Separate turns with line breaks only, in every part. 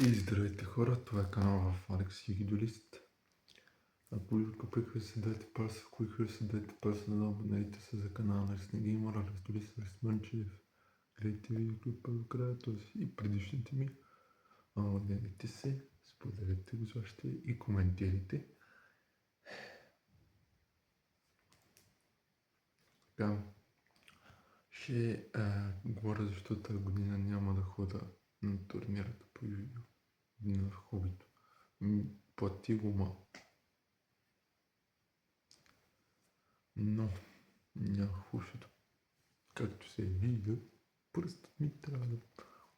И здравейте хора, това е канал в Алекс Югидолист. Ако се дайте пърса, ако се дайте пърса, да абонирайте се за канала на Ресни Геймър, Алекс Мънчев, гледайте видеоклипа до края, т.е. и предишните ми. Абонирайте се, споделете го с вашите и коментирайте. Така, ще говоря защо тази година няма да хода на турнирата по видео, на хобито. Плати го малко. Но няма хубавото. Както се вижда, пръстът ми трябва да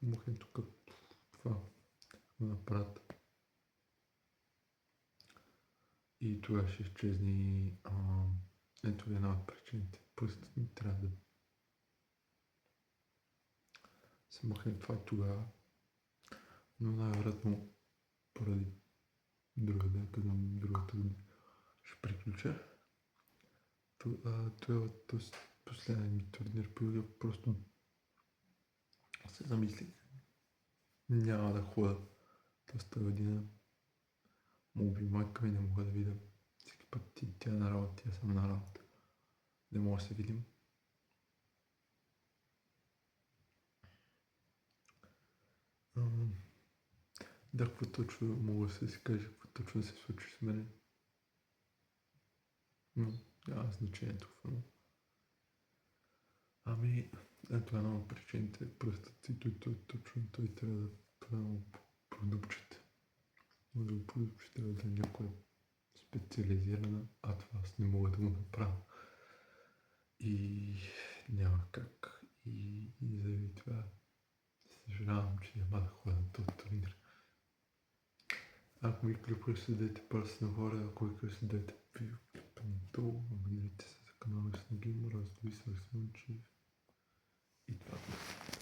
махне тук това да направят. И тогава ще изчезне и ето една от причините. Пръстът ми трябва да се махне това тогава. Но най-вероятно поради друга ден, като другата година ще приключа. Това е последния ми турнир по юга, просто се замислих. Няма да хода тази година. Моби майка ми не мога да видя. Всеки път тя на работа, тя съм на работа. Не мога да се видим. Да, какво точно мога да се каже, какво точно се случи с мене. Но няма значение това. Ето една от причините, пръстът и точно той трябва да продупчат. Но да го продупчат трябва да е някоя специализирана, а това аз не мога да го направя. И няма как. И заради това съжалявам, че няма да ходя на този турнир. Ако ми клипваш, се дайте пърс нагоре, ако клипваш, се дайте